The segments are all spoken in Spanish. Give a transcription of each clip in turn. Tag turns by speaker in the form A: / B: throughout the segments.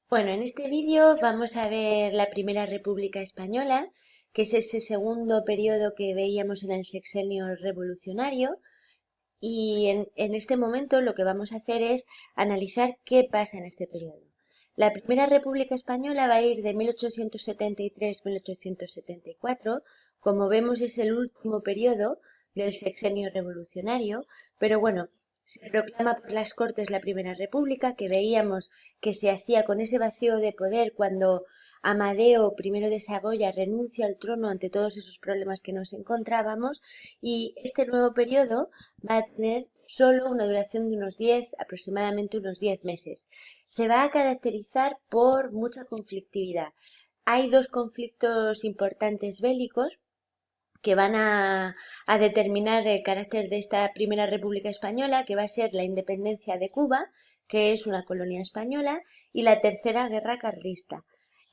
A: Bueno, en este vídeo vamos a ver la Primera República Española, que es ese segundo periodo que veíamos en el sexenio revolucionario. Y en este momento lo que vamos a hacer es analizar qué pasa en este periodo. La Primera República Española va a ir de 1873 a 1874. Como vemos, es el último periodo del sexenio revolucionario, pero bueno, se proclama por las Cortes la Primera República, que veíamos que se hacía con ese vacío de poder cuando Amadeo I de Saboya renuncia al trono ante todos esos problemas que nos encontrábamos, y este nuevo periodo va a tener solo una duración de aproximadamente unos 10 meses. Se va a caracterizar por mucha conflictividad. Hay dos conflictos importantes bélicos que van a determinar el carácter de esta Primera República Española, que va a ser la independencia de Cuba, que es una colonia española, y la Tercera Guerra Carlista.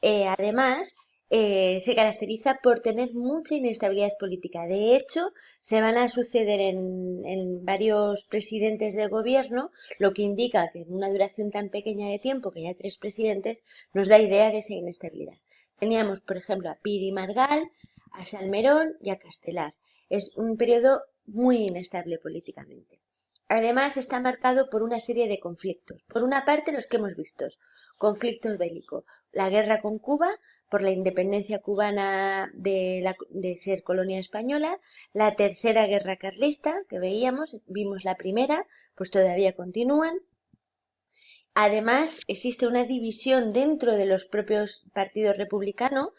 A: Además, se caracteriza por tener mucha inestabilidad política. De hecho, se van a suceder en varios presidentes de gobierno, lo que indica que en una duración tan pequeña de tiempo, que ya tres presidentes, nos da idea de esa inestabilidad. Teníamos, por ejemplo, a Piri Margal, a Salmerón y a Castelar. Es un periodo muy inestable políticamente. Además, está marcado por una serie de conflictos. Por una parte, los que hemos visto, conflictos bélicos, la guerra con Cuba, por la independencia cubana de ser colonia española, la tercera guerra carlista, que vimos la primera, pues todavía continúan. Además, existe una división dentro de los propios partidos republicanos.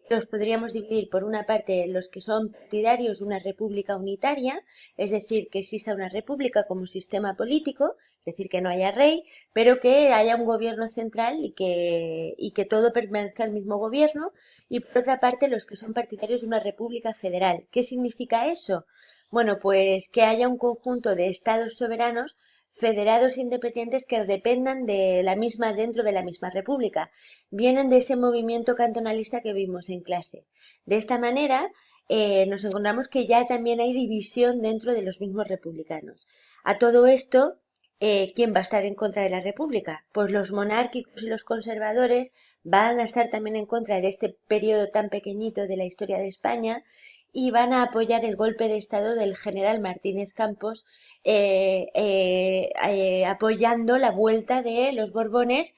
A: Los podríamos dividir por una parte los que son partidarios de una república unitaria, es decir, que exista una república como sistema político, es decir, que no haya rey, pero que haya un gobierno central y que todo permanezca al mismo gobierno, y por otra parte los que son partidarios de una república federal. ¿Qué significa eso? Bueno, pues que haya un conjunto de estados soberanos federados independientes que dependan de la misma dentro de la misma república. Vienen de ese movimiento cantonalista que vimos en clase. De esta manera, nos encontramos que ya también hay división dentro de los mismos republicanos. A todo esto, ¿quién va a estar en contra de la república? Pues los monárquicos y los conservadores van a estar también en contra de este periodo tan pequeñito de la historia de España y van a apoyar el golpe de estado del general Martínez Campos, apoyando la vuelta de los Borbones,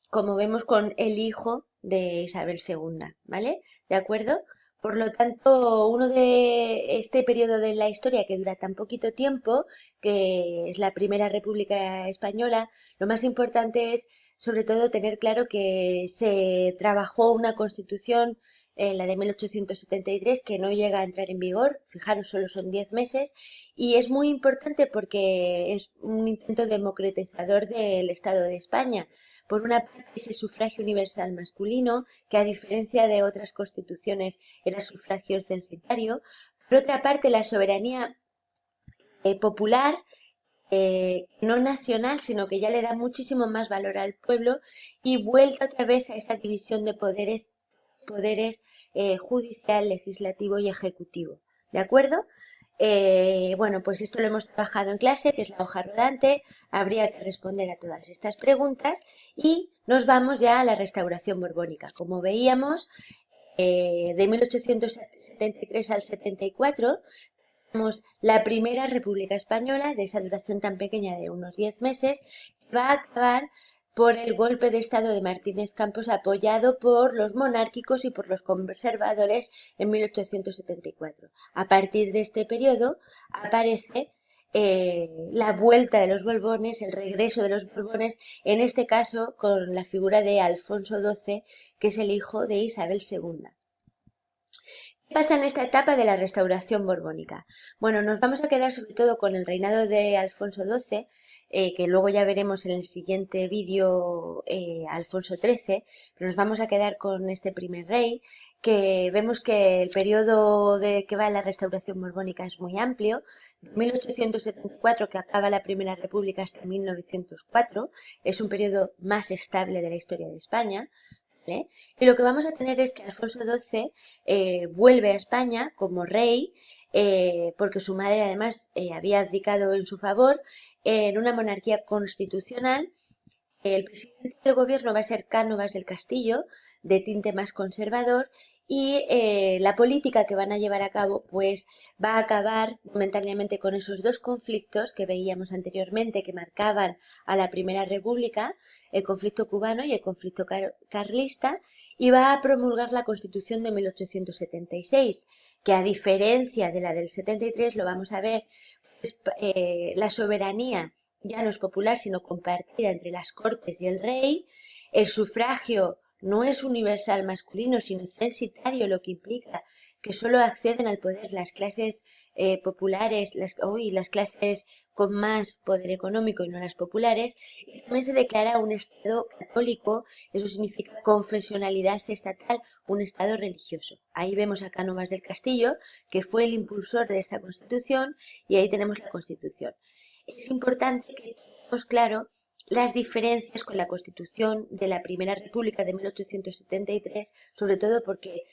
A: como vemos con el hijo de Isabel II, ¿vale? ¿De acuerdo? Por lo tanto, uno de este periodo de la historia que dura tan poquito tiempo, que es la Primera República Española, lo más importante es, sobre todo, tener claro que se trabajó una constitución, la de 1873, que no llega a entrar en vigor. Fijaros, solo son 10 meses, y es muy importante porque es un intento democratizador del Estado de España. Por una parte, ese sufragio universal masculino, que a diferencia de otras constituciones era sufragio censitario. Por otra parte, la soberanía popular, no nacional, sino que ya le da muchísimo más valor al pueblo, y vuelta otra vez a esa división de poderes judicial, legislativo y ejecutivo. ¿De acuerdo? Bueno, pues esto lo hemos trabajado en clase, que es la hoja rodante. Habría que responder a todas estas preguntas y nos vamos ya a la restauración borbónica. Como veíamos, de 1873 al 74 tenemos la Primera República Española, de esa duración tan pequeña de unos 10 meses, que va a acabar por el golpe de Estado de Martínez Campos, apoyado por los monárquicos y por los conservadores en 1874. A partir de este periodo aparece la vuelta de los Borbones, el regreso de los Borbones, en este caso con la figura de Alfonso XII, que es el hijo de Isabel II. ¿Qué pasa en esta etapa de la restauración borbónica? Bueno, nos vamos a quedar sobre todo con el reinado de Alfonso XII, que luego ya veremos en el siguiente vídeo, Alfonso XIII, pero nos vamos a quedar con este primer rey, que vemos que el periodo de que va la restauración borbónica es muy amplio, de 1874, que acaba la Primera República, hasta 1904, es un periodo más estable de la historia de España. ¿Vale? Y lo que vamos a tener es que Alfonso XII vuelve a España como rey, porque su madre además había abdicado en su favor, en una monarquía constitucional. El presidente del gobierno va a ser Cánovas del Castillo, de tinte más conservador, y la política que van a llevar a cabo pues va a acabar momentáneamente con esos dos conflictos que veíamos anteriormente que marcaban a la Primera República, el conflicto cubano y el conflicto carlista, y va a promulgar la Constitución de 1876, que a diferencia de la del 73, lo vamos a ver, pues, la soberanía ya no es popular sino compartida entre las Cortes y el Rey, el sufragio no es universal masculino, sino censitario, lo que implica que solo acceden al poder las clases populares, las clases con más poder económico y no las populares. Y también se declara un Estado católico, eso significa confesionalidad estatal, un Estado religioso. Ahí vemos a Cánovas del Castillo, que fue el impulsor de esta Constitución, y ahí tenemos la Constitución. Es importante que tengamos claro las diferencias con la Constitución de la Primera República de 1873, sobre todo porque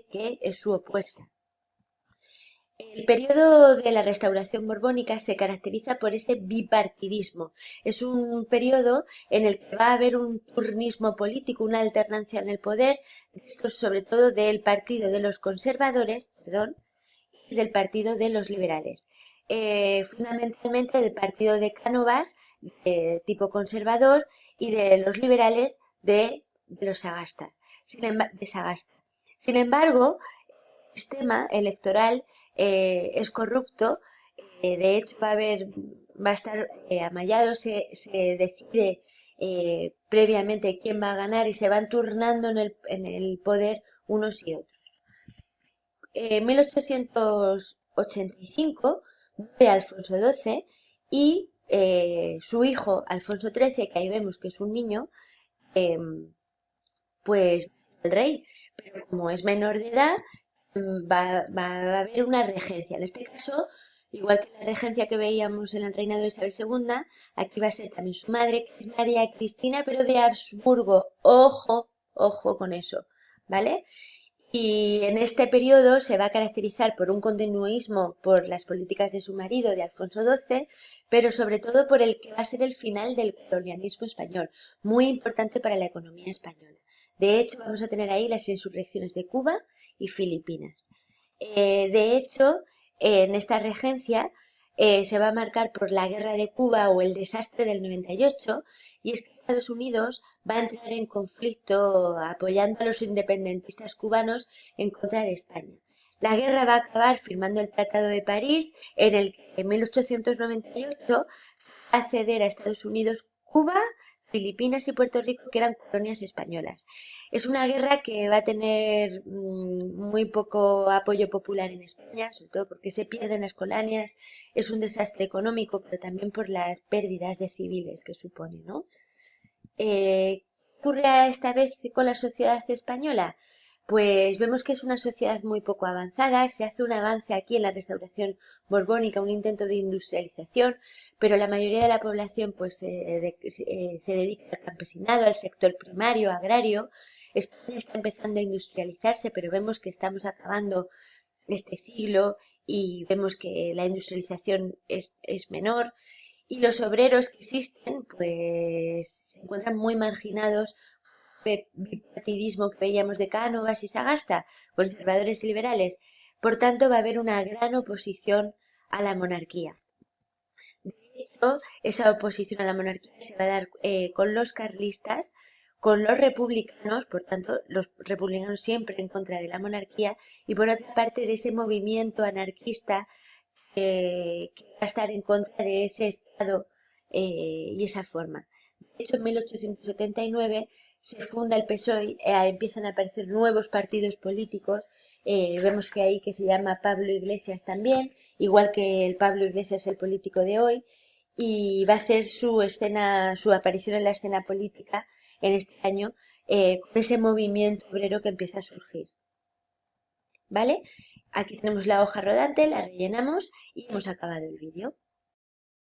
A: que es su opuesta. El periodo de la Restauración borbónica se caracteriza por ese bipartidismo. Es un periodo en el que va a haber un turnismo político, una alternancia en el poder, esto sobre todo del partido de los conservadores, y del partido de los liberales. Fundamentalmente del partido de Cánovas, de tipo conservador, y de los liberales de los Sagasta. Sin embargo, el sistema electoral es corrupto, de hecho va a estar amallado, se decide previamente quién va a ganar y se van turnando en el poder unos y otros. En 1885 muere Alfonso XII y su hijo Alfonso XIII, que ahí vemos que es un niño, pues el rey, pero como es menor de edad, va a haber una regencia. En este caso, igual que la regencia que veíamos en el reinado de Isabel II, aquí va a ser también su madre, que es María Cristina, pero de Habsburgo. Ojo, ojo con eso, ¿vale? Y en este periodo se va a caracterizar por un continuismo por las políticas de su marido, de Alfonso XII, pero sobre todo por el que va a ser el final del colonialismo español, muy importante para la economía española. De hecho, vamos a tener ahí las insurrecciones de Cuba y Filipinas. De hecho, en esta regencia se va a marcar por la guerra de Cuba o el desastre del 98, y es que Estados Unidos va a entrar en conflicto apoyando a los independentistas cubanos en contra de España. La guerra va a acabar firmando el Tratado de París, en el que en 1898 se va a ceder a Estados Unidos Cuba, Filipinas y Puerto Rico, que eran colonias españolas. Es una guerra que va a tener muy poco apoyo popular en España, sobre todo porque se pierden las colonias, es un desastre económico, pero también por las pérdidas de civiles que supone, ¿no? ¿Qué ocurre esta vez con la sociedad española? Pues vemos que es una sociedad muy poco avanzada, se hace un avance aquí en la restauración borbónica, un intento de industrialización, pero la mayoría de la población pues se dedica al campesinado, al sector primario, agrario. España está empezando a industrializarse, pero vemos que estamos acabando este siglo y vemos que la industrialización es menor. Y los obreros que existen, pues se encuentran muy marginados por el bipartidismo que veíamos de Cánovas y Sagasta, conservadores y liberales. Por tanto, va a haber una gran oposición a la monarquía. De hecho, esa oposición a la monarquía se va a dar con los carlistas, con los republicanos, por tanto, los republicanos siempre en contra de la monarquía, y por otra parte de ese movimiento anarquista que va a estar en contra de ese Estado y esa forma. De hecho, en 1879 se funda el PSOE, empiezan a aparecer nuevos partidos políticos, vemos que hay que se llama Pablo Iglesias también, igual que el Pablo Iglesias el político de hoy, y va a hacer su aparición en la escena política en este año con ese movimiento obrero que empieza a surgir. ¿Vale? Aquí tenemos la hoja rodante, la rellenamos y hemos acabado el vídeo.